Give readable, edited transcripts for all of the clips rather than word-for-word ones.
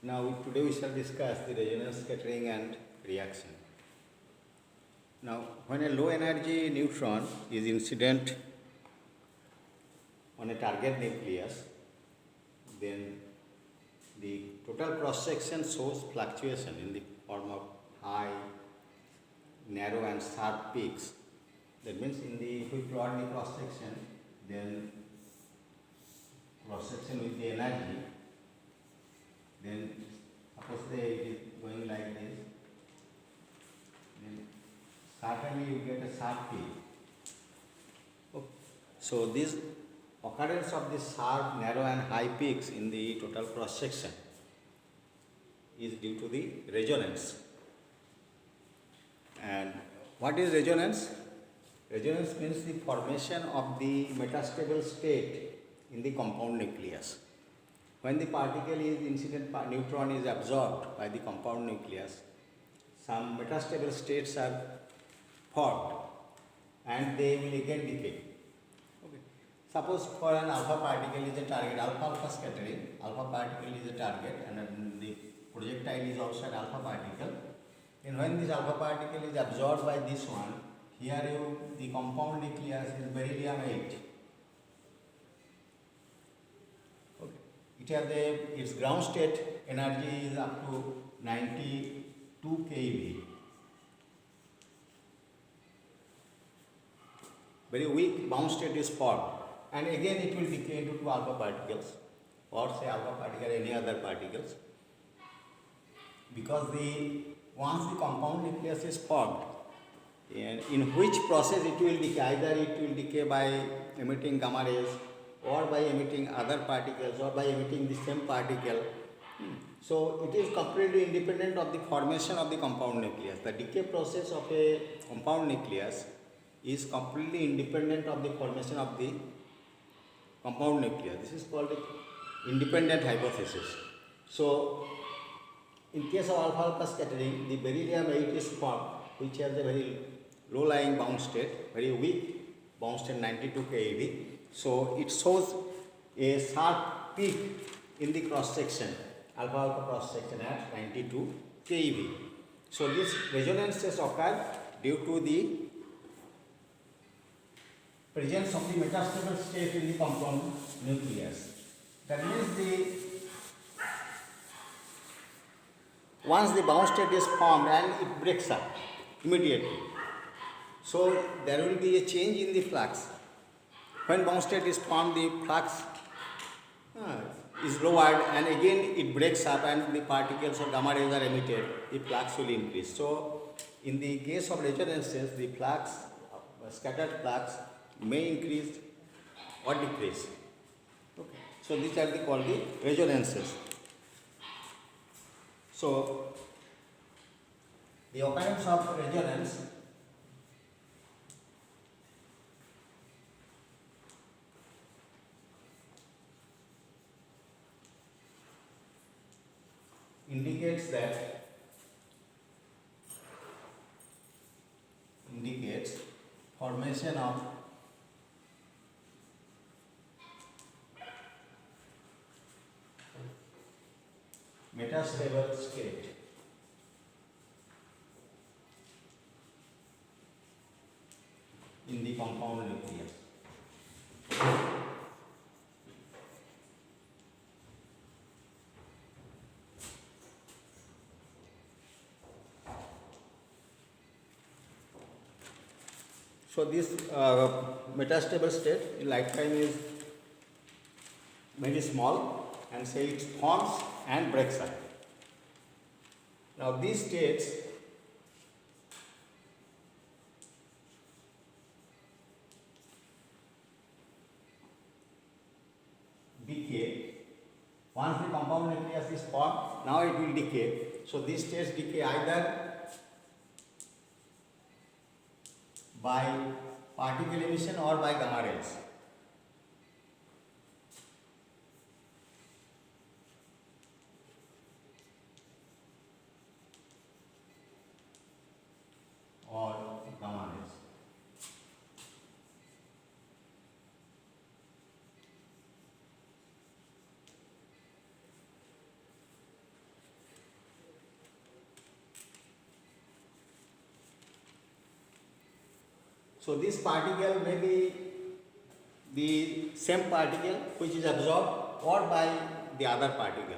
Today we shall discuss the resonance scattering and reaction. Now, when a low energy neutron is incident on a target nucleus, then the total cross section shows fluctuation in the form of high, narrow and sharp peaks. That means if we plot the cross section, then cross section with the energy, then suppose it is going like this, then certainly you get a sharp peak. Okay. So this occurrence of the sharp, narrow and high peaks in the total cross section is due to the resonance. And what is resonance? Resonance means the formation of the metastable state in the compound nucleus. When the particle is incident neutron is absorbed by the compound nucleus, some metastable states are formed and they will again decay. Okay. Suppose for an alpha particle is a target, alpha scattering, alpha particle is a target and the projectile is also an alpha particle. And when this alpha particle is absorbed by this one, here the compound nucleus is beryllium 8. Okay. Its ground state energy is up to 92 keV. Very weak bound state is formed, and again it will decay into two alpha particles, or say alpha particle, any other particles, because once the compound nucleus is formed, and in which process it will decay, either it will decay by emitting gamma rays or by emitting other particles or by emitting the same particle. So it is completely independent of the formation of the compound nucleus. The decay process of a compound nucleus is completely independent of the formation of the compound nucleus. This is called the independent hypothesis. So in case of alpha scattering, the beryllium 8 is formed, which has a very low lying bound state, very weak bound state, 92 keV. So it shows a sharp peak in the cross section, alpha cross section at 92 keV. So these resonances occur due to the presence of the metastable state in the compound nucleus. That means once the bound state is formed and it breaks up immediately, so there will be a change in the flux. When bound state is formed, the flux is lowered and again it breaks up and the particles or gamma rays are emitted, the flux will increase. So in the case of resonances, the flux, scattered flux may increase or decrease. Okay. So these are called the resonances. So the occurrence of resonance indicates formation of metastable state in the compound nucleus. So this metastable state in lifetime is very small, and say it forms and breaks up. Now these states decay. Once the compound nucleus is formed, now it will decay. So these states decay either by particle emission or by gamma rays. So this particle may be the same particle which is absorbed or by the other particle.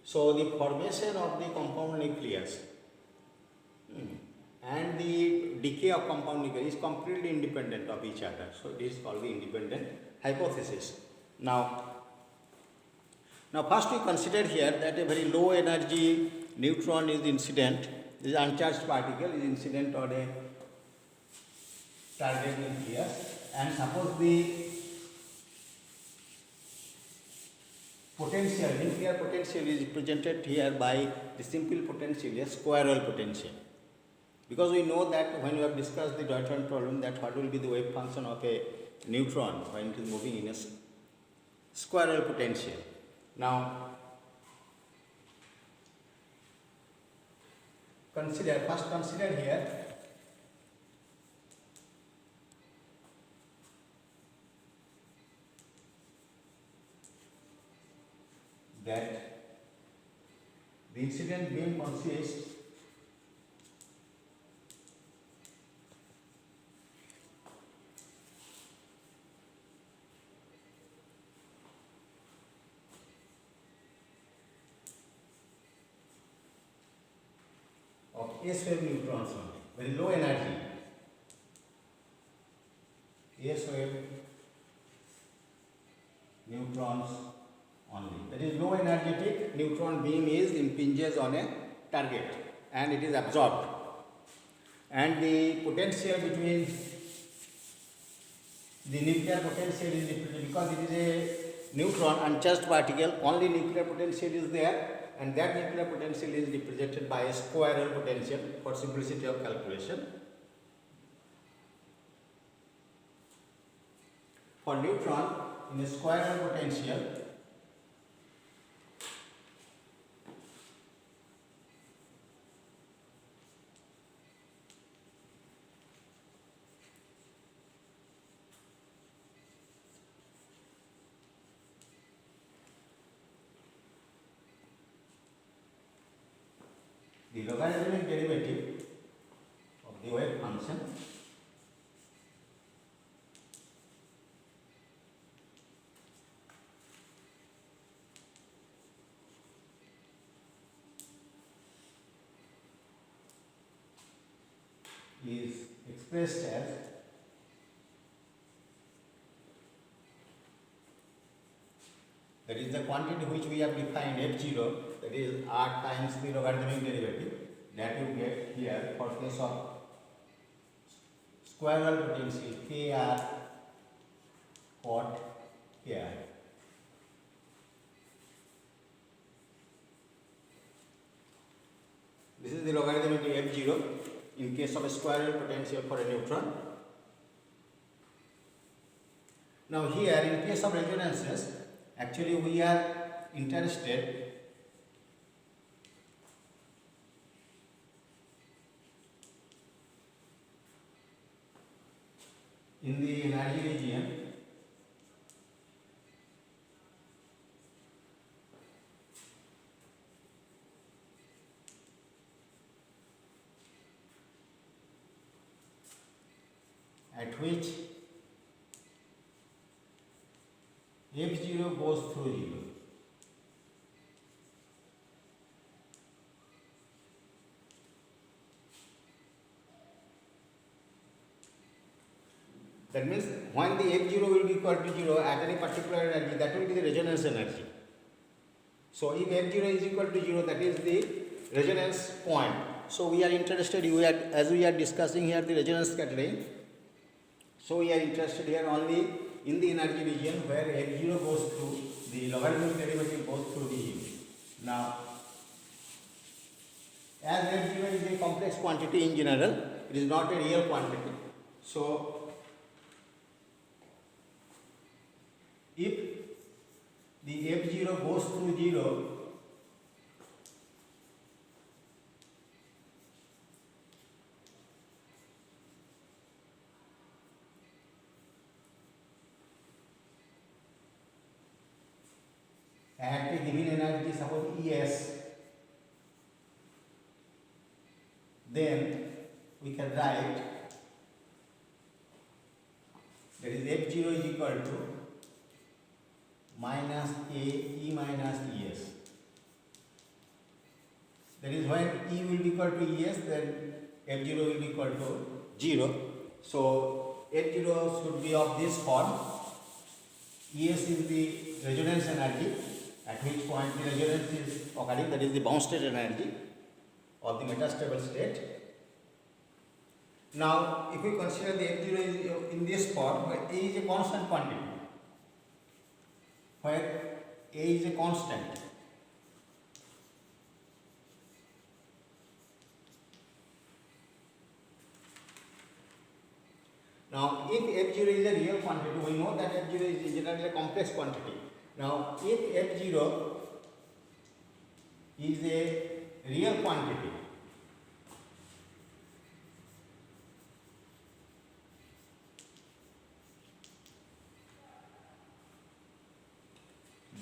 So the formation of the compound nucleus and the decay of compound nucleus is completely independent of each other. So it is called the independent hypothesis. Now first we consider here that a very low energy neutron is incident, this uncharged particle is incident on a target nucleus, and suppose the potential, nuclear potential is represented here by the simple potential, a squirrel potential. Because we know that when we have discussed the Deutschland problem, that what will be the wave function of a neutron when it is moving in a squirrel potential. Now first consider here that the incident beam consists of S-wave neutrons only, very low energy S-wave neutrons only. That is, low energetic neutron beam is impinges on a target and it is absorbed, and the potential between the nuclear potential is represented because it is a neutron uncharged particle, only nuclear potential is there, and that nuclear potential is represented by a squirrel potential for simplicity of calculation. For neutron in a squirrel potential, the logarithmic derivative of the wave function is expressed as that is the quantity which we have defined f0, that is r times the logarithmic derivative, that you get here for case of squirrel potential kr quad kr. This is the logarithmic f0 in case of a squirrel potential for a neutron. Now here in case of resonances, actually we are interested in the energy region at which f0 goes through 0. That means when the f0 will be equal to 0 at any particular energy, that will be the resonance energy. So if f0 is equal to 0, that is the resonance point. So we are interested, as we are discussing here the resonance scattering, so we are interested here only in the energy region where f0 goes through, the logarithmic derivative goes through the 0. Now, as f0 is a complex quantity in general, it is not a real quantity. So, if the f0 goes through 0, at a given energy, suppose Es, then we can write that is F0 is equal to minus A E minus ES. That is when E will be equal to ES, then F0 will be equal to 0. So F0 should be of this form. ES is the resonance energy at which point the resonance is occurring, that is the bound state energy of the metastable state. Now, if we consider the F0 is in this form, where A is a constant quantity, where A is a constant, now if F0 is a real quantity, we know that F0 is generally a complex quantity. Now, if F0 is a real quantity,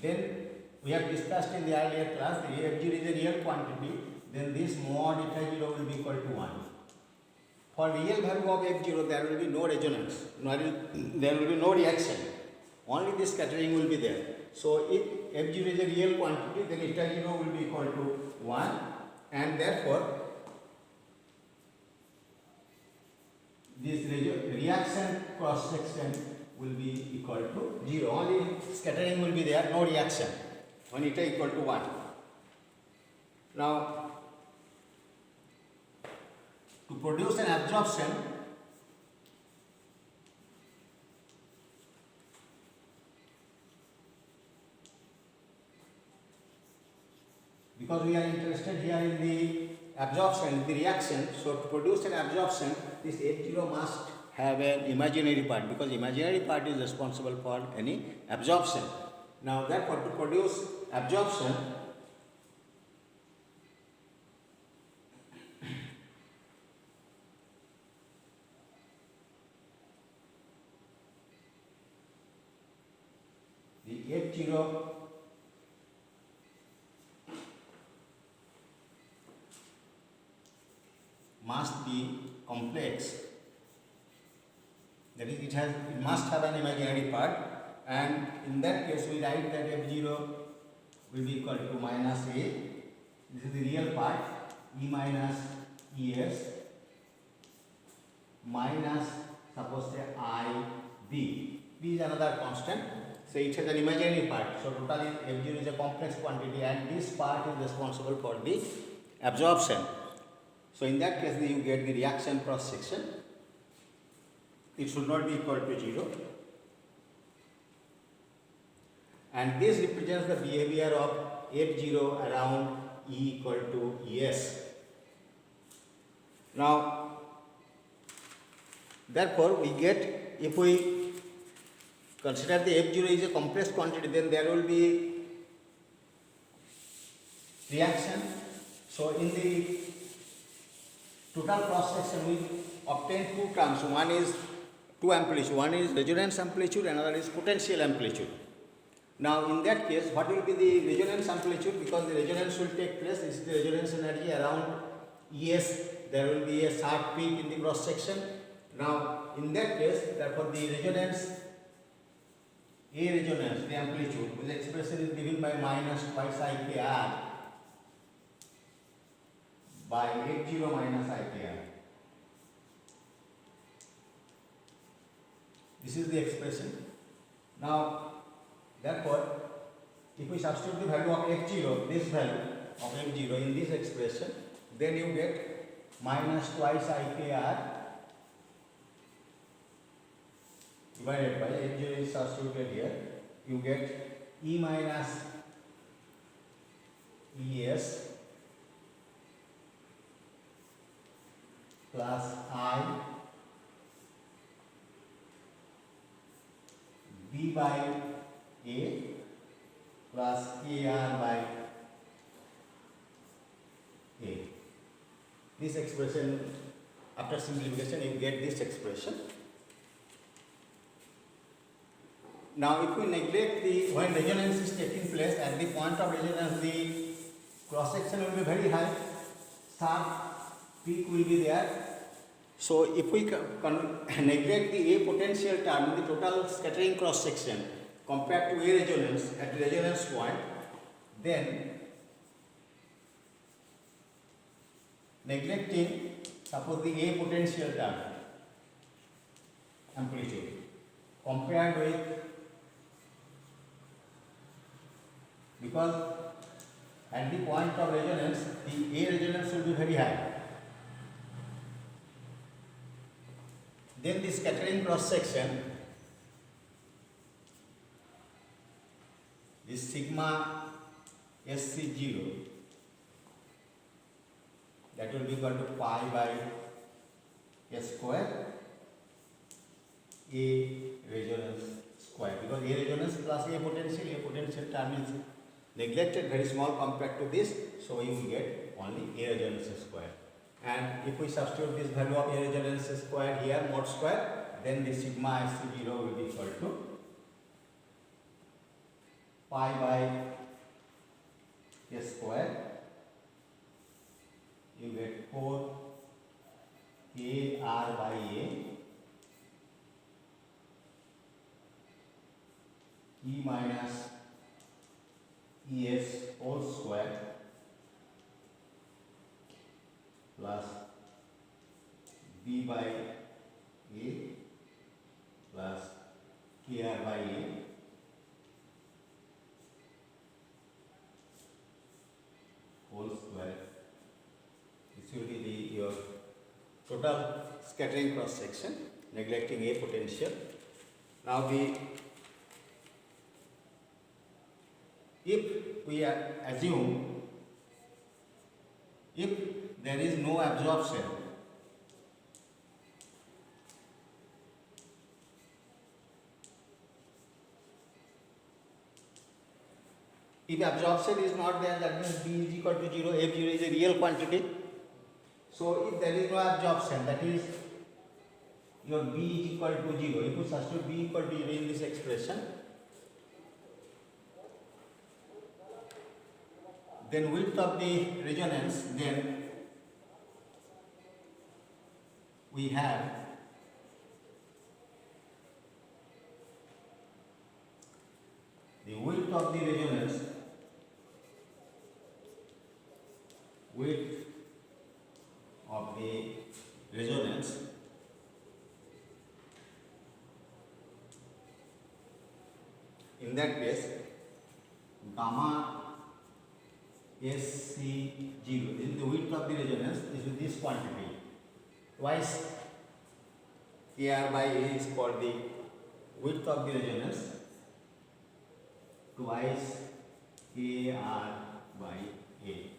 then we have discussed in the earlier class, the F0 is a real quantity, then this mod eta 0 will be equal to 1. For real value of F0, there will be no resonance, there will be no reaction, only this scattering will be there. So if F0 is a real quantity, then eta 0 will be equal to 1, and therefore this reaction cross section will be equal to 0. Only scattering will be there, no reaction when eta equal to 1. Now, to produce an absorption, because we are interested here in the absorption, the reaction, so to produce an absorption, this F0 must have an imaginary part, because imaginary part is responsible for any absorption. Now, therefore, to produce absorption, the F0 must be complex, that is it must have an imaginary part, and in that case we write that F0 will be equal to minus A, this is the real part, E minus ES minus suppose say I B. B is another constant, so it has an imaginary part, so totally F0 is a complex quantity and this part is responsible for the absorption. So in that case you get the reaction cross section, it should not be equal to 0, and this represents the behavior of F0 around E equal to ES. Now, therefore we get, if we consider the F0 is a complex quantity, then there will be reaction. So in the total cross section we obtain two terms, one is two amplitude, one is resonance amplitude, another is potential amplitude. Now in that case, what will be the resonance amplitude? Because the resonance will take place, this is the resonance energy around ES, there will be a sharp peak in the cross section. Now in that case, therefore the resonance, A resonance, the amplitude, whose expression is given by minus twice IKR by F0 minus IKR. This is the expression. Now, therefore, if we substitute the value of F0, this value of F0 in this expression, then you get minus twice IKR divided by F0 is substituted here. You get E minus ES plus I B by A plus KR by A. This expression, after simplification, you get this expression. Now, if we neglect when resonance is taking place, at the point of resonance, the cross section will be very high, sharp peak will be there, So if we neglect the A potential term in the total scattering cross section compared to A resonance at resonance point, then neglecting suppose the A potential term amplitude compared with, because at the point of resonance the A resonance will be very high, then the scattering cross section is sigma SC0, that will be equal to pi by S square A resonance square, because A resonance plus A potential term is neglected, very small compared to this, so you will get only A resonance square. And if we substitute this value of A resonance square here, mod square, then the sigma SC0 will be equal to pi by S square. You get 4 AR by A E minus ES whole square plus B by A plus KR by A whole square. This will be your total scattering cross section, neglecting A potential. Now if we assume if there is no absorption, if absorption is not there, that means B is equal to 0, F0 is a real quantity. So if there is no absorption, that is your B is equal to 0. If you substitute B equal to 0 in this expression, then width of the resonance, then we have the width of the resonance, width of the resonance in that case gamma SC0, this is the width of the resonance, this is this quantity, twice AR by A is called the width of the resonance, twice AR by A.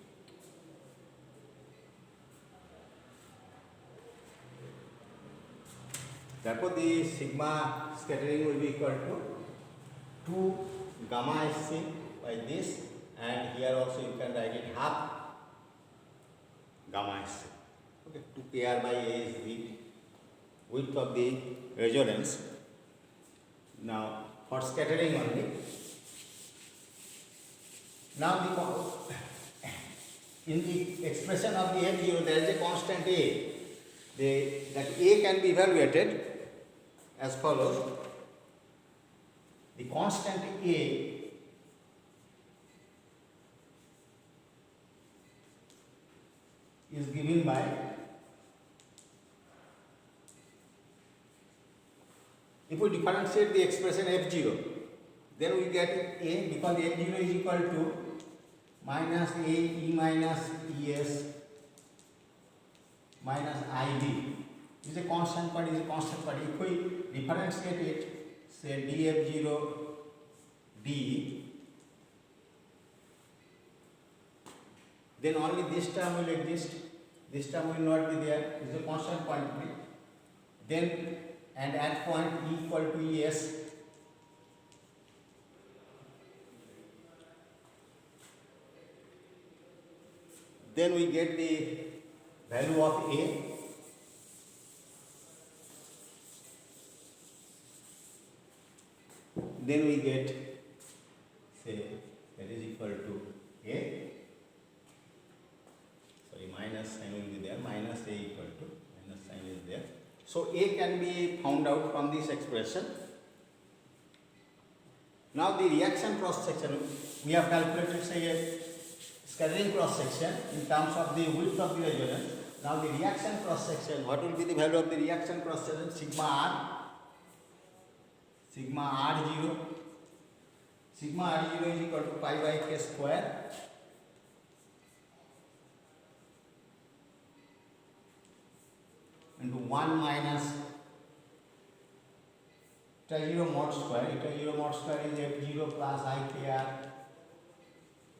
Therefore, the sigma scattering will be equal to 2 gamma SC by this, and here also you can write it half gamma SC. Okay, 2 KR by A is the width of the resonance. Now, for scattering only. Now, in the expression of the F0, there is a constant A. That A can be evaluated as follows. The constant A is given by if we differentiate the expression F0, then we get A, because F0 is equal to minus A E minus ES minus IB. Is a constant part, is a constant part. If we differentiate it, say dF0 d, then only this term will exist, this term will not be there, it is a constant quantity. Then, and at point E equal to ES, then we get the value of A. Then we get, say, that is equal to A, sorry, minus sign will be there, minus A equal to minus sign is there. So A can be found out from this expression. Now the reaction cross section, we have calculated say a scattering cross section in terms of the width of the resonance. Now the reaction cross section, what will be the value of the reaction cross section? Sigma R0. Sigma R0 is equal to pi by k square into 1 minus eta 0 mod square. Eta 0 mod square is f0 plus ikr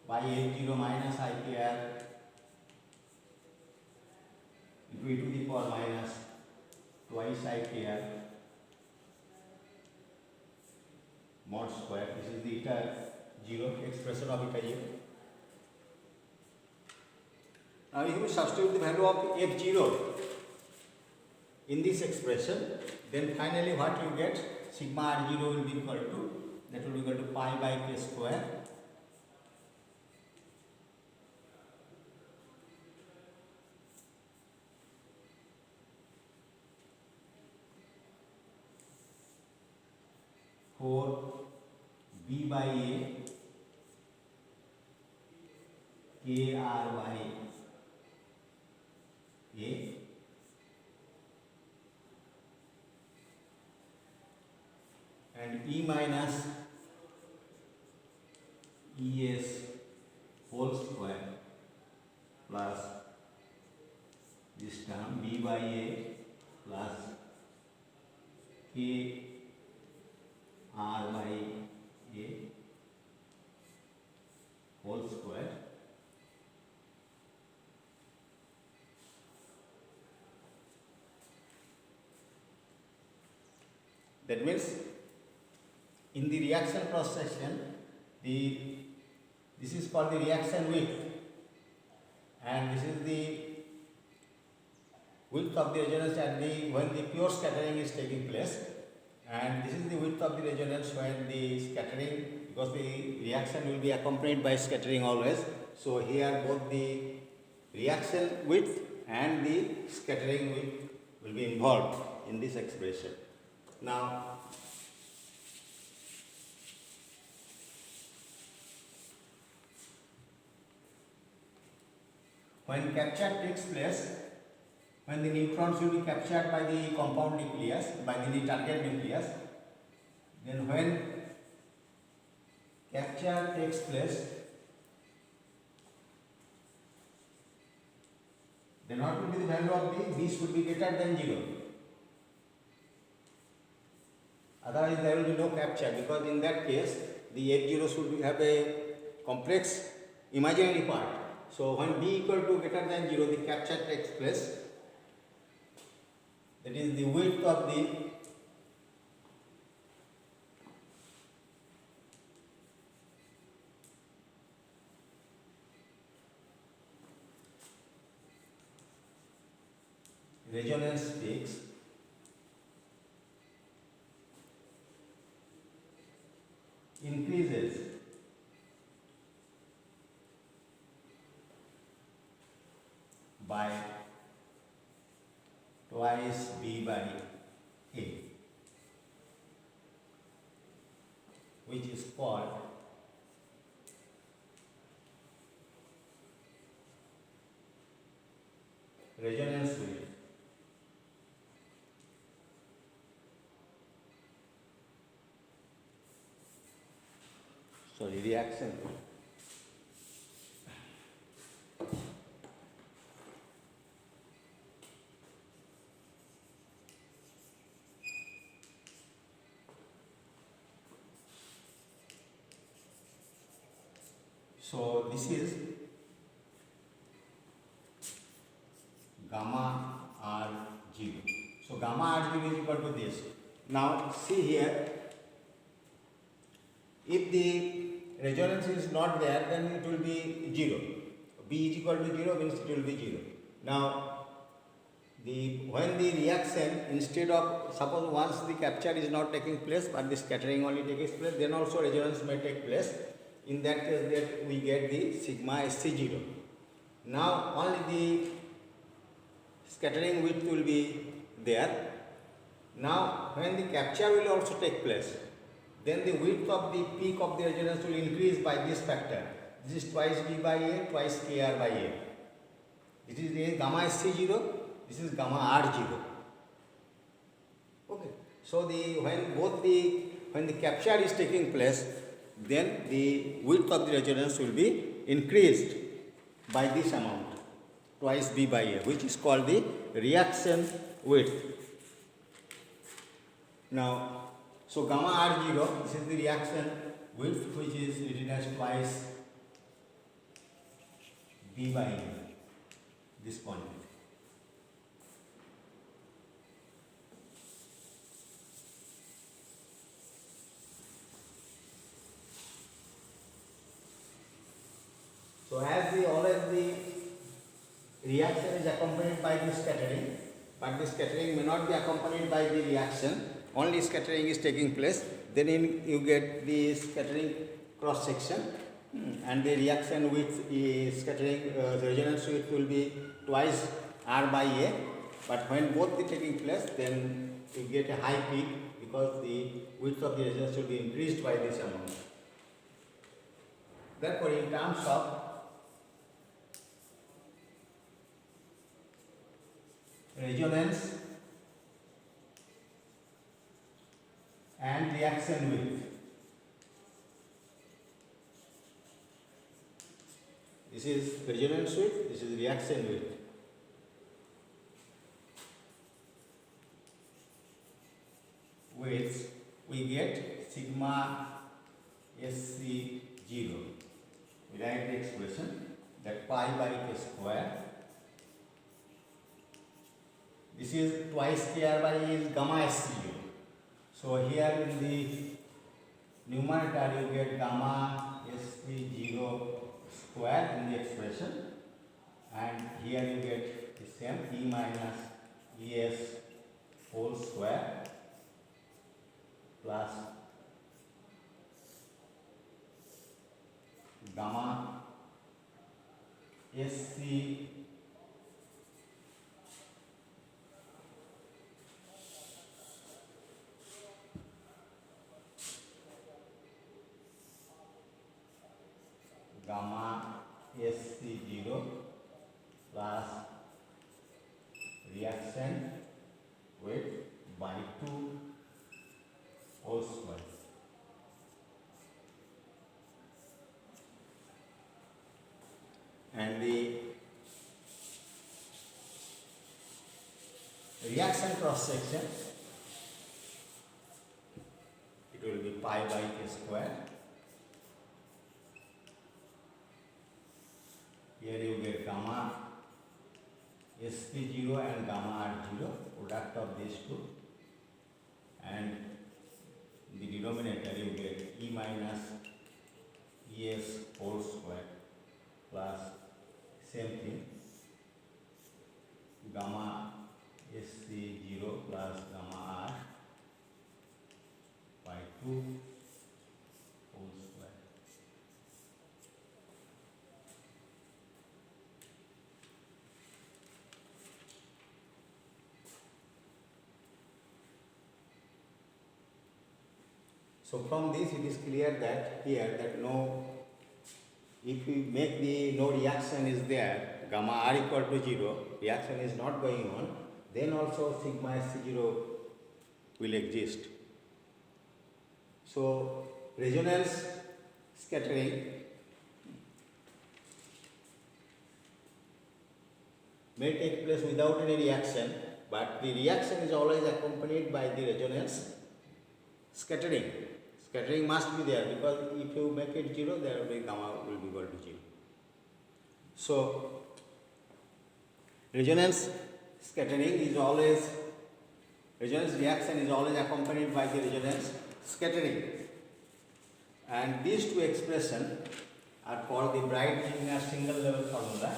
by f0 minus ikr into e to the power minus twice ikr mod square. This is the eta 0 expression of eta 0. Now if you substitute the value of f0 in this expression, then finally what you get, sigma r0 will be equal to, that will be equal to pi by k square for b by a k r by a and E minus ES whole square plus this term B by A plus K R by A whole square that means in the reaction cross section, this is called the reaction width, and this is the width of the resonance at the when the pure scattering is taking place, and this is the width of the resonance when the scattering, because the reaction will be accompanied by scattering always. So here both the reaction width and the scattering width will be involved in this expression. Now when capture takes place, when the neutrons will be captured by the compound nucleus, by the target nucleus, then when capture takes place, then what will be the value of B? B should be greater than 0. Otherwise there will be no capture, because in that case the F0 should have a complex imaginary part. So when B equal to greater than 0, the capture takes place. That is the width of the resonance peaks increases by twice B by A, which is called resonance width. Sorry, reaction width. So this is gamma R0. So gamma R0 is equal to this. Now see here, if the resonance is not there, then it will be 0. B is equal to 0 means it will be 0. Now when the reaction, instead of, suppose once the capture is not taking place but the scattering only takes place, then also resonance may take place. In that case, that we get the sigma SC0. Now only the scattering width will be there. Now when the capture will also take place, then the width of the peak of the resonance will increase by this factor. This is twice B by A, twice KR by A. This is A gamma SC0, this is gamma R0. Okay. So when the capture is taking place, then the width of the resonance will be increased by this amount, twice B by A, which is called the reaction width. Now, so gamma R0, this is the reaction width, which is written as twice B by A, this quantity. So as always the reaction is accompanied by the scattering, but the scattering may not be accompanied by the reaction, only scattering is taking place, then you get the scattering cross section, and the reaction with scattering the resonance width will be twice R by A, but when both are taking place, then you get a high peak because the width of the resonance will be increased by this amount. Therefore, in terms of resonance and reaction width, this is resonance width, this is reaction width. Width, we get sigma SC0. We write the expression that pi by k square. This is twice KR by A is gamma SC0. So here in the numerator you get gamma SC0 square in the expression, and here you get the same E minus ES whole square plus gamma SC gamma SC0 plus reaction width by 2 whole square. And the reaction cross section, it will be pi by k square. Here you get gamma SC0 and gamma R0, product of these two, and in the denominator you get E minus ES whole square plus same thing gamma SC0 plus gamma R by 2 whole square. So from this it is clear that here that no, if we make the no reaction is there, gamma R equal to 0, reaction is not going on, then also sigma SC0 will exist. So resonance scattering may take place without any reaction, but the reaction is always accompanied by the resonance scattering. Scattering must be there because if you make it 0, there will be gamma will be equal to 0. So resonance scattering is always, resonance reaction is always accompanied by the resonance scattering, and these two expressions are called the Breit-Wigner single level formula.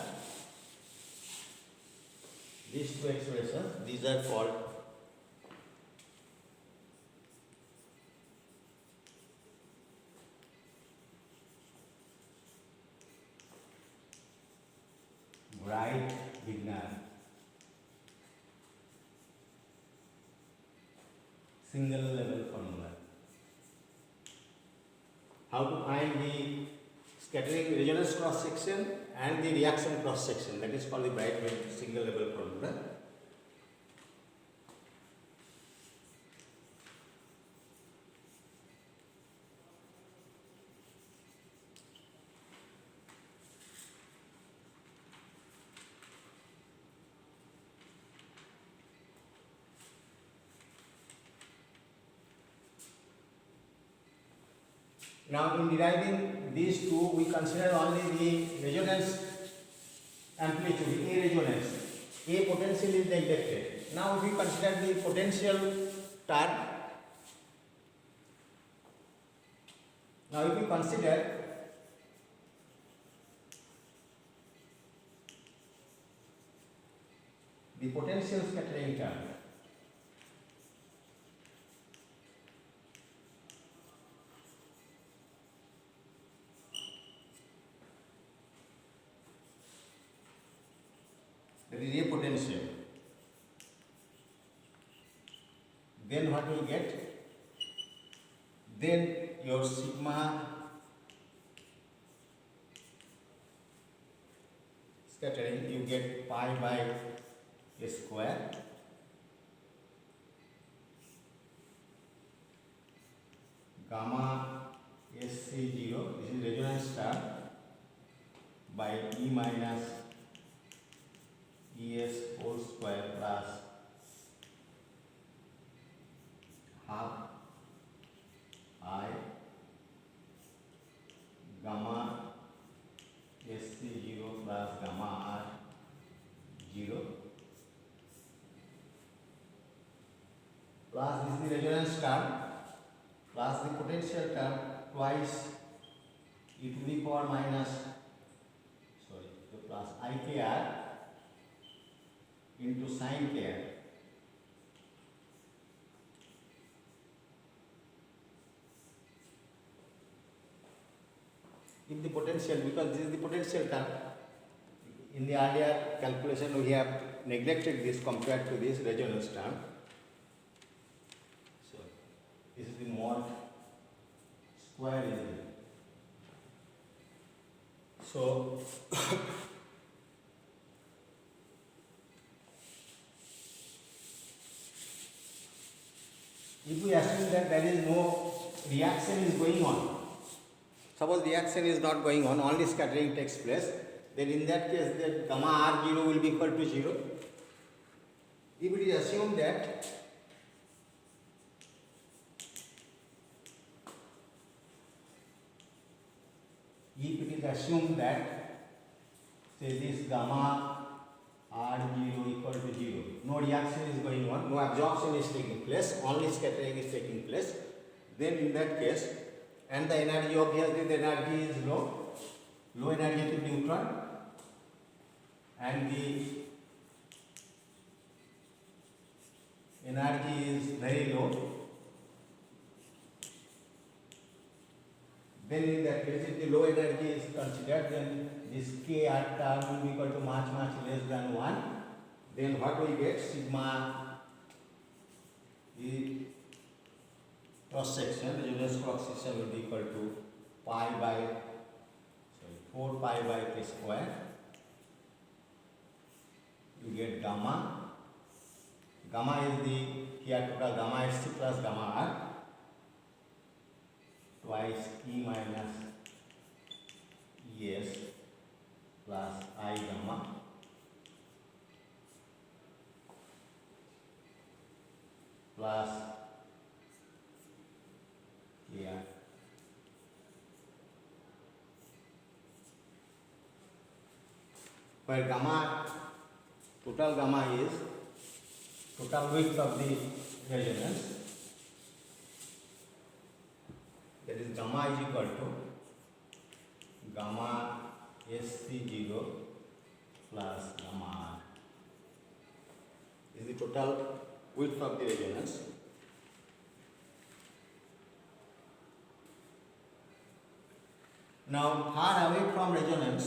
These two expressions, these are called Breit-Wigner single level formula. How to find the scattering resonance cross section and the reaction cross section, that is called the Bridesmaid single level formula. Now in deriving these two, we consider only the resonance amplitude, A resonance. A potential is neglected. Now if we consider the potential term, now if we consider the potential scattering term, that is A potential, then what we get? Then your sigma scattering, you get pi by a square gamma SC0, this is resonance term, by E minus ES whole square plus half I gamma SC0 plus gamma R0 plus this is the resonance term plus the potential term twice e to the power minus plus IKR into sin kr. If the potential, because this is the potential term, in the earlier calculation we have neglected this compared to this resonance term. So this is the mod square is it. So if we assume that there is no reaction is going on, suppose reaction is not going on, only scattering takes place, then in that case the gamma R0 will be equal to 0. If it is assumed that say this gamma R0 equal to 0, no reaction is going on, no absorption is taking place, only scattering is taking place, then in that case, and the energy, obviously the energy is low energy to neutron, and the energy is very low, then in that case if the low energy is considered, then this Kr term will be equal to much less than 1, then what we get? Sigma, the cross section, resonance cross section will be equal to 4 pi by k square. You get gamma. Gamma is the here total gamma SC plus gamma R twice E minus ES plus I gamma plus here where gamma, total gamma is total width of the resonance, that is gamma is equal to gamma SC0 plus gamma R is the total width of the resonance. Now far away from resonance,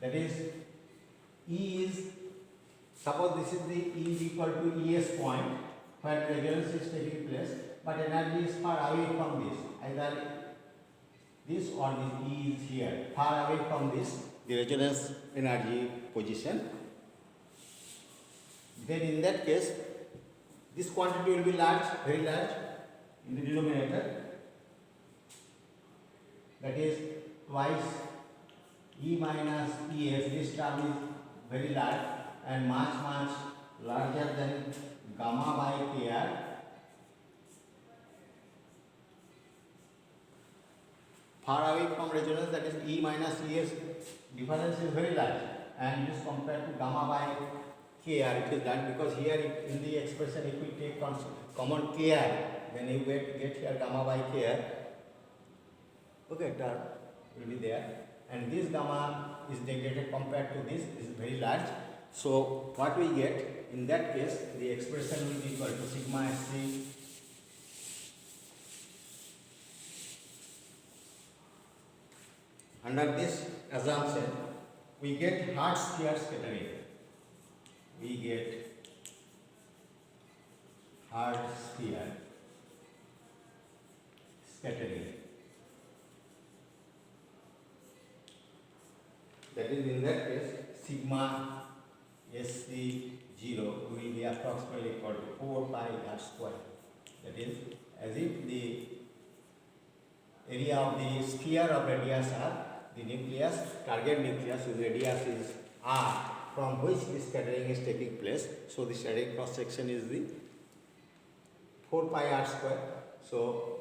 That is, E is, suppose this is the E is equal to ES point where resonance is taking place, but energy is far away from this. Either this or this E is here, far away from this, the resonance energy position. Then in that case, this quantity will be large, very large in the denominator. That is twice E minus ES, this term is very large and much larger than gamma by KR. Far away from resonance, that is E minus ES, difference is very large, and it is compared to gamma by KR, it is large because here in the expression if we take common KR, then you get here gamma by KR. Okay, term will be there, and this gamma is negated compared to this is very large. So what we get in that case, the expression will be equal to sigma SC under this assumption. We get hard sphere scattering. We get hard sphere scattering. That is, in that case, sigma SC0 will be approximately equal to 4 pi r square. That is, as if the area of the sphere of radius r, the nucleus, target nucleus whose radius is r, from which this scattering is taking place. So the scattering cross section is the 4 pi r square. So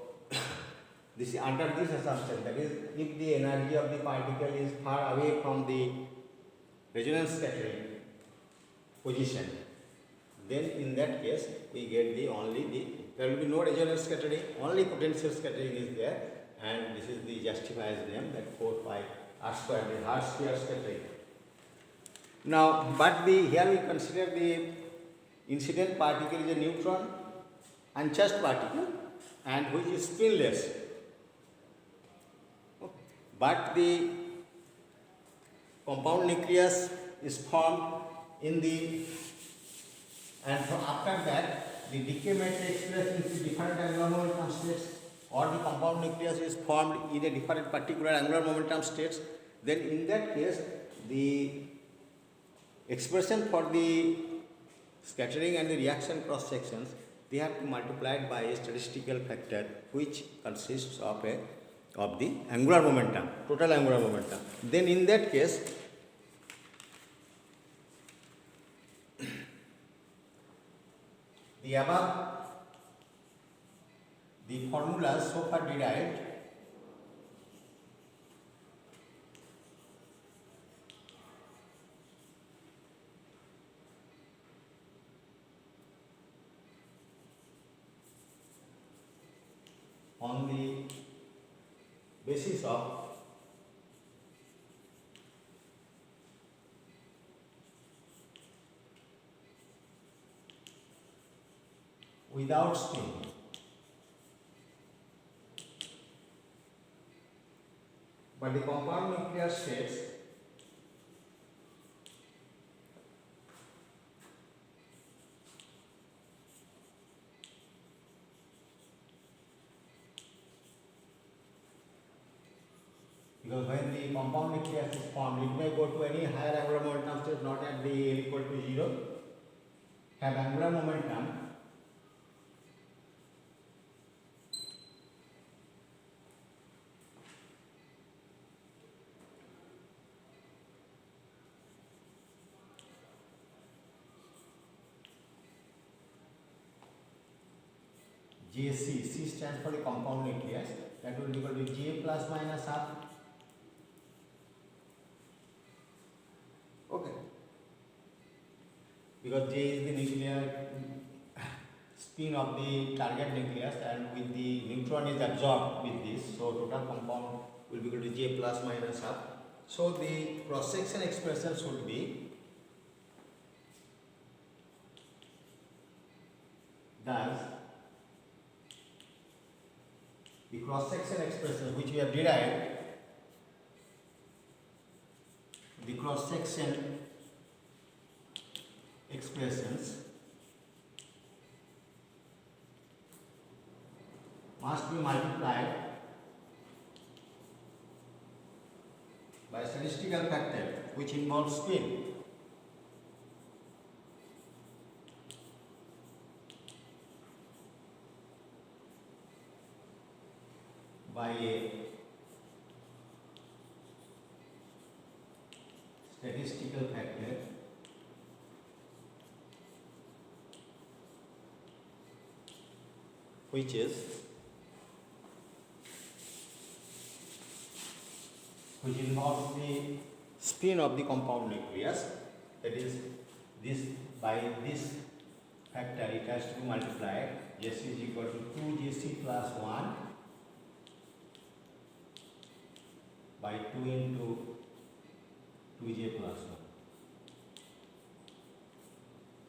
this is under this assumption, that is, if the energy of the particle is far away from the resonance scattering position, then in that case we get there will be no resonance scattering, only potential scattering is there, and this is the justifies name, that 4 pi r square, the hard sphere scattering. Now, but here we consider the incident particle is a neutron, uncharged particle, and which is spinless. But the compound nucleus is formed in the, and after that the decay may take place into different angular momentum states, or the compound nucleus is formed in a different particular angular momentum states. Then in that case, the expression for the scattering and the reaction cross sections, they have to multiply it by a statistical factor which consists of the angular momentum, total angular momentum. Then in that case, the above the formulas so far derived on the basis of without spin. But the compound nucleus states because when the compound nucleus is formed, it may go to any higher angular momentum state, not at the L equal to 0, have angular momentum JC. C stands for the compound nucleus, that will be equal to J plus minus half. Okay. Because J is the nuclear spin of the target nucleus, and with the neutron is absorbed with this, so total compound will be equal to J plus minus half. So the cross section expression should be thus. The cross section expression which we have derived the cross section expressions must be multiplied by a statistical factor which involves spin. By a statistical factor which involves the spin of the compound nucleus, that is this by this factor it has to be multiplied. Jc is equal to 2Jc plus 1 by 2 into 2J plus 1.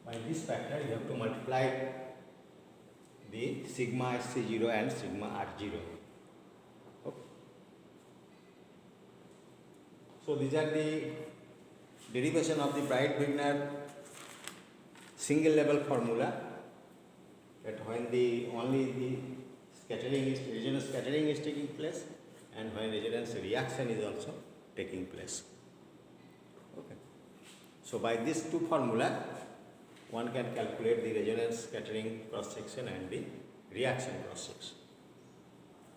By this factor you have to multiply the sigma Sc0 and sigma R0. Okay. So these are the derivation of the Bright-Wigner single level formula, that when the only the resonance scattering is taking place and when resonance reaction is also taking place. Okay. So by these two formula one can calculate the resonance scattering cross section and the reaction cross section.